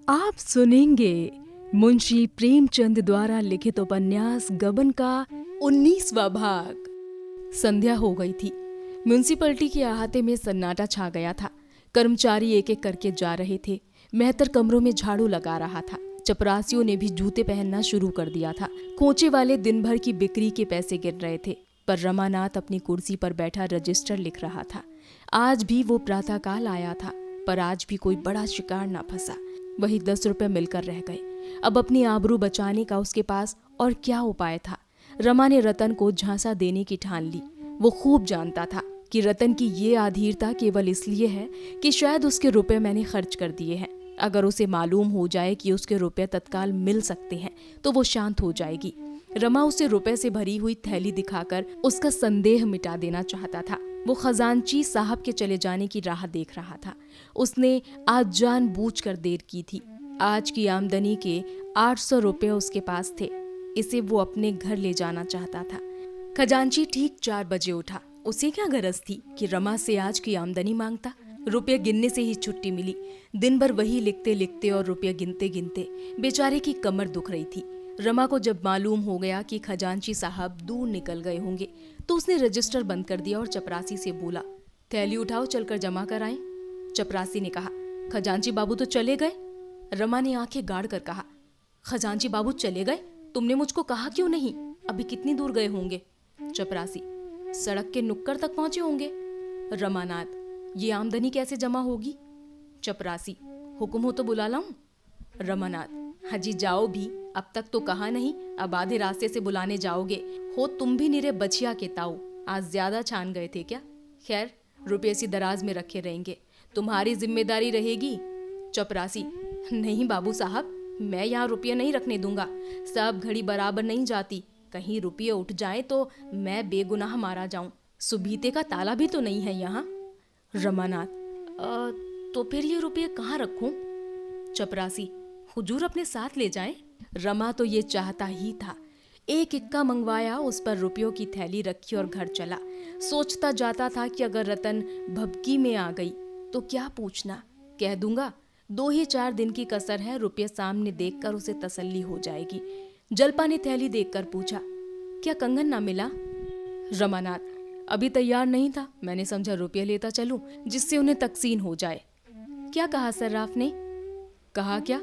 आप सुनेंगे मुंशी प्रेमचंद द्वारा लिखित उपन्यास गबन का 19वां भाग। संध्या हो गई थी। म्यूनिसिपैलिटी के अहाते में सन्नाटा छा गया था। कर्मचारी एक एक करके जा रहे थे। मेहतर कमरों में झाड़ू लगा रहा था। चपरासियों ने भी जूते पहनना शुरू कर दिया था। खोचे वाले दिन भर की बिक्री के पैसे गिन रहे थे, पर रमानाथ अपनी कुर्सी पर बैठा रजिस्टर लिख रहा था। आज भी वो प्रातःकाल आया था, पर आज भी कोई बड़ा शिकार ना फंसा। वही 10 रुपए मिलकर रह गए। अब अपनी आबरू बचाने का उसके पास और क्या उपाय था। रमा ने रतन को झांसा देने की ठान ली। वो खूब जानता था कि रतन की ये आधीरता केवल इसलिए है कि शायद उसके रुपए मैंने खर्च कर दिए हैं। अगर उसे मालूम हो जाए कि उसके रुपए तत्काल मिल सकते हैं तो वो शांत हो जाएगी। रमा उसे रुपए से भरी हुई थैली दिखाकर उसका संदेह मिटा देना चाहता था। वो खजांची साहब के चले जाने की राह देख रहा था। उसने आज जानबूझकर देर की थी। आज की आमदनी के 800 रुपए उसके पास थे। इसे वो अपने घर ले जाना चाहता था। खजांची ठीक 4 बजे उठा। उसे क्या गरज थी कि रमा से आज की आमदनी मांगता। रुपये गिनने से ही छुट्टी मिली। दिन भर वही लिखते लिखते और रुपये गिनते गिनते बेचारे की कमर दुख रही थी। रमा को जब मालूम हो गया कि खजांची साहब दूर निकल गए होंगे तो उसने रजिस्टर बंद कर दिया और चपरासी से बोला, थैली उठाओ, चलकर जमा कर आएं। चपरासी ने कहा, खजांची बाबू तो चले गए। रमा ने आंखें गाड़ कर कहा, खजांची बाबू चले गए? तुमने मुझको कहा क्यों नहीं? अभी कितनी दूर गए होंगे? चपरासी, सड़क के नुक्कड़ तक पहुंचे होंगे। रमानाथ, ये आमदनी कैसे जमा होगी? चपरासी, हुक्म हो तो बुला लाऊं? रमानाथ, हाजी जाओ भी, अब तक तो कहा नहीं, अब आधे रास्ते से बुलाने जाओगे। हो तुम भी निरे बछिया के ताऊ, आज ज्यादा छान गए थे क्या? खैर, रुपये सी दराज में रखे रहेंगे, तुम्हारी जिम्मेदारी रहेगी। चपरासी, नहीं बाबू साहब, मैं यहाँ रुपये नहीं रखने दूंगा। सब घड़ी बराबर नहीं जाती, कहीं रुपये उठ जाए तो मैं बेगुनाह मारा जाऊं। सुबीते का ताला भी तो नहीं है यहाँ। रमानाथ, तो फिर ये रुपये कहाँ रखूं? चपरासी, हुजूर अपने साथ ले जाएं। रमा तो ये चाहता ही था। एक इक्का मंगवाया, उस पर रुपयों की थैली रखी और घर चला। सोचता जाता था कि अगर रतन भबकी में आ गई तो क्या पूछना, कह दूंगा 2 ही 4 दिन की कसर है, रुपये सामने देखकर उसे तसल्ली हो जाएगी। जलपा ने थैली देखकर पूछा, क्या कंगन ना मिला? रमानाथ, अभी तैयार नहीं था, मैंने समझा रुपये लेता चलूं जिससे उन्हें तकसीन हो जाए। क्या कहा सर्राफ ने? कहा क्या,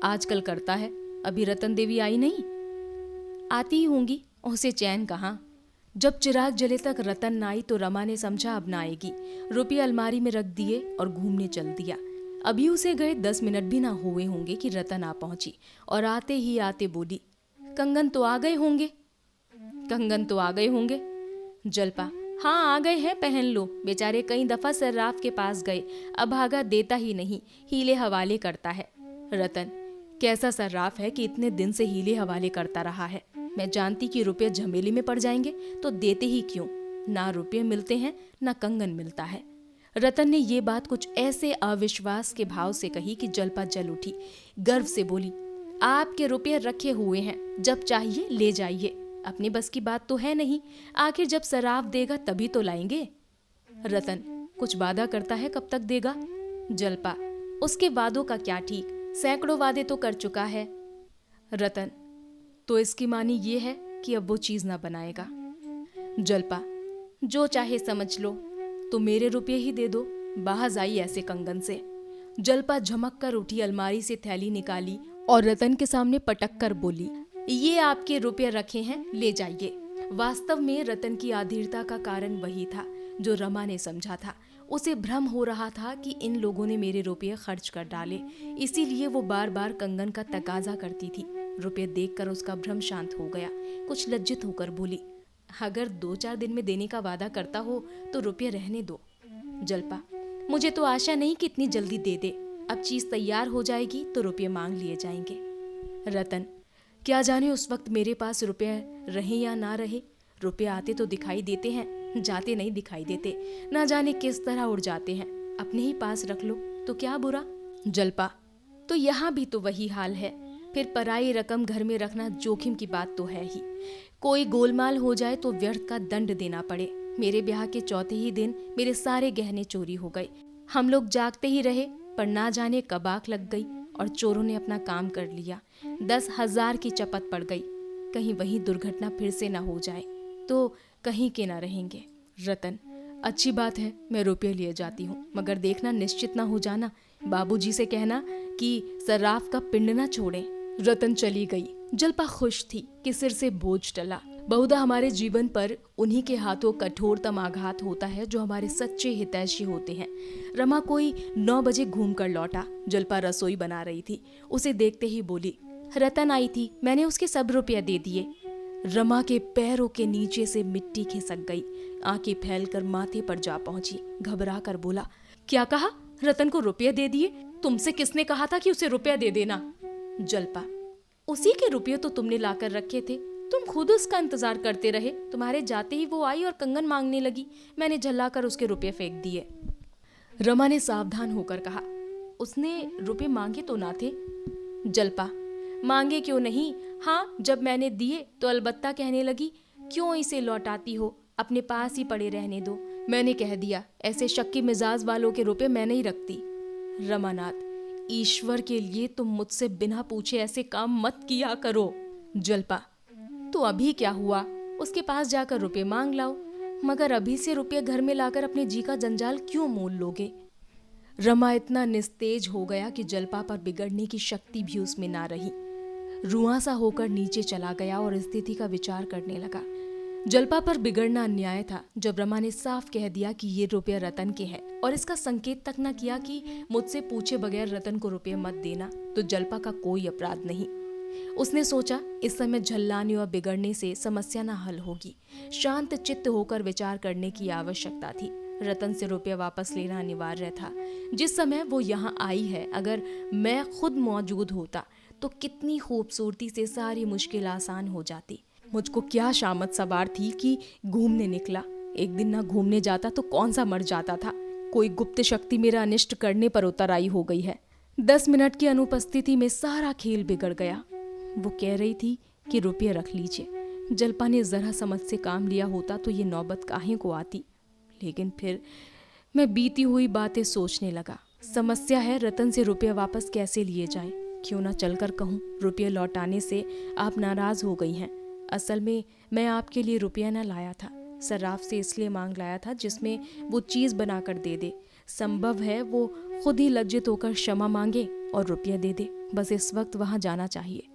आजकल करता है। अभी रतन देवी आई नहीं? आती ही होंगी, उसे चैन कहाँ। जब चिराग जले तक रतन ना आई तो रमा ने समझा अब ना आएगी। रुपये अलमारी में रख दिए और घूमने चल दिया। अभी उसे गए 10 मिनट भी ना हुए होंगे कि रतन आ पहुंची और आते ही आते बोली, कंगन तो आ गए होंगे। कंगन तो आ गए होंगे। जलपा, हाँ आ गए हैं, पहन लो। बेचारे कई दफा सर्राफ के पास गए, अब भागा देता ही नहीं, हीले हवाले करता है। रतन, कैसा सर्राफ है कि इतने दिन से हीले हवाले करता रहा है। मैं जानती कि रुपये झमेली में पड़ जाएंगे तो देते ही क्यों। ना रुपये मिलते हैं ना कंगन मिलता है। रतन ने ये बात कुछ ऐसे अविश्वास के भाव से कही कि जलपा जल उठी। गर्व से बोली, आपके रुपये रखे हुए हैं, जब चाहिए ले जाइए। अपनी बस की बात तो है नहीं, आखिर जब सराफ देगा तभी तो लाएंगे। रतन, कुछ वादा करता है, कब तक देगा? जलपा, उसके वादों का क्या ठीक, सैकड़ों वादे तो कर चुका है। रतन, तो इसकी मानी ये है कि अब वो चीज ना बनाएगा। जलपा, जो चाहे समझ लो, तो मेरे रुपये ही दे दो, बाहर आई ऐसे कंगन से। जलपा झमक कर उठी, अलमारी से थैली निकाली और रतन के सामने पटक कर बोली, ये आपके रुपये रखे हैं, ले जाइए। वास्तव में रतन की आधीरता का कारण वही था जो रमा ने समझा था। उसे भ्रम हो रहा था कि इन लोगों ने मेरे रुपये खर्च कर डाले, इसीलिए वो बार बार कंगन का तकाजा करती थी। रुपये देखकर उसका भ्रम शांत हो गया। कुछ लज्जित होकर बोली, अगर 2-4 दिन में देने का वादा करता हो तो रुपये रहने दो। जलपा, मुझे तो आशा नहीं कि इतनी जल्दी दे दे। अब चीज तैयार हो जाएगी तो रुपये मांग लिए जाएंगे। रतन, क्या जाने उस वक्त मेरे पास रुपये रहे या ना रहे। रुपये आते तो दिखाई देते हैं, जाते नहीं दिखाई देते। ना जाने किस तरह उड़ जाते हैं। अपने ही पास रख लो तो क्या बुरा। जलपा, तो यहाँ भी तो वही हाल है। फिर पराई रकम घर में रखना जोखिम की बात तो है ही। कोई गोलमाल हो जाए तो व्यर्थ का दंड देना पड़े। मेरे ब्याह के चौथे ही दिन मेरे सारे गहने चोरी हो गए। हम लोग जागते ही रहे, पर ना जाने कब आंख लग गई। और चोरों ने अपना काम कर लिया। 10,000 की चपत पड़ गई। कहीं वही दुर्घटना फिर से ना हो जाए तो कहीं के ना रहेंगे। रतन, अच्छी बात है, मैं रुपये लिए जाती हूँ, मगर देखना निश्चित ना हो जाना। बाबूजी से कहना कि सर्राफ का पिंड ना छोड़े। रतन चली गई। जल्पा खुश थी कि सिर से बोझ टला। बहुधा हमारे जीवन पर उन्हीं के हाथों कठोरतम आघात होता है जो हमारे सच्चे हितैषी होते हैं। रमा कोई 9 बजे घूम कर लौटा। जल्पा रसोई बना रही थी। उसे देखते ही बोली, रतन आई थी, मैंने उसके सब रुपये दे दिए। रमा के पैरों के नीचे से मिट्टी खिसक गई। आंखें फैलकर माथे पर जा पहुंची। घबरा कर बोला, क्या कहा? रतन को रुपये दे दिए? तुमसे किसने कहा था कि उसे रुपया दे देना? जल्पा, उसी के रुपये तो तुमने लाकर रखे थे, तुम खुद उसका इंतजार करते रहे। तुम्हारे जाते ही वो आई और कंगन मांगने लगी। मैंने झल्लाकर उसके रुपये फेंक दिए। रमा ने सावधान होकर कहा, उसने रुपये मांगे तो ना थे। जल्पा, मांगे क्यों नहीं? हाँ, जब मैंने दिए तो अलबत्ता कहने लगी, क्यों इसे लौटाती हो, अपने पास ही पड़े रहने दो। मैंने कह दिया, ऐसे शक्की मिजाज वालों के रुपये मैं नहीं रखती। रमानाथ, ईश्वर के लिए तुम मुझसे बिना पूछे ऐसे काम मत किया करो। जल्पा, तो अभी क्या हुआ? उसके पास जाकर रुपये मांग लाओ, मगर अभी से रुपये घर में लाकर अपने जी का जंजाल क्यों मोल लोगे? रमा इतना निस्तेज हो गया कि जल्पा पर बिगड़ने की शक्ति भी उसमें ना रही। रुआंसा होकर नीचे चला गया और स्थिति का विचार करने लगा। जल्पा पर बिगड़ना अन्याय था जब रमा ने साफ कह दिया कि ये रुपये रतन के हैं और इसका संकेत तक न किया कि मुझसे पूछे बगैर रतन को रुपये मत देना, तो जल्पा का कोई अपराध नहीं। उसने सोचा, इस समय झल्लाने और बिगड़ने से समस्या न हल होगी। शांत चित्त होकर विचार करने की आवश्यकता थी। रतन से रुपये वापस लेना अनिवार्य था। जिस समय वो यहाँ आई है, अगर मैं खुद मौजूद होता तो कितनी खूबसूरती से सारी मुश्किल आसान हो जाती। मुझको क्या शामत सवार थी कि घूमने निकला। एक दिन ना घूमने जाता तो कौन सा मर जाता था। कोई गुप्त शक्ति मेरा अनिष्ट करने पर उतर आई हो गई है। 10 मिनट की अनुपस्थिति में सारा खेल बिगड़ गया। वो कह रही थी कि रुपये रख लीजिए। जल्पा ने जरा समझ से काम लिया होता तो ये नौबत काहे को आती। लेकिन फिर मैं बीती हुई बातें सोचने लगा। समस्या है, रतन से रुपये वापस कैसे लिए जाए। क्यों ना चलकर कहूँ, रुपये लौटाने से आप नाराज हो गई हैं। असल में मैं आपके लिए रुपया न लाया था, सर्राफ से इसलिए मांग लाया था जिसमें वो चीज़ बनाकर दे दे। संभव है वो खुद ही लज्जित होकर क्षमा मांगे और रुपया दे दे। बस इस वक्त वहाँ जाना चाहिए।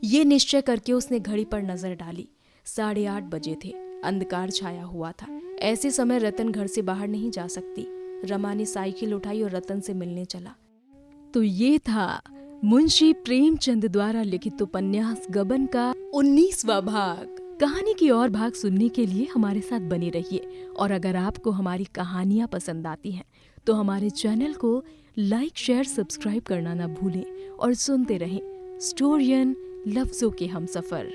ये निश्चय करके उसने घड़ी पर नजर डाली। 8:30 बजे थे। अंधकार छाया हुआ था। ऐसे समय रतन घर से बाहर नहीं जा सकती। रमा ने साइकिल उठाई और रतन से मिलने चला। तो ये था मुंशी प्रेमचंद द्वारा लिखित उपन्यास गबन का 19वां भाग। कहानी की और भाग सुनने के लिए हमारे साथ बने रहिए। और अगर आपको हमारी कहानियाँ पसंद आती हैं तो हमारे चैनल को लाइक, शेयर, सब्सक्राइब करना ना भूलें और सुनते रहें स्टोरियन लफ्जों के हमसफर।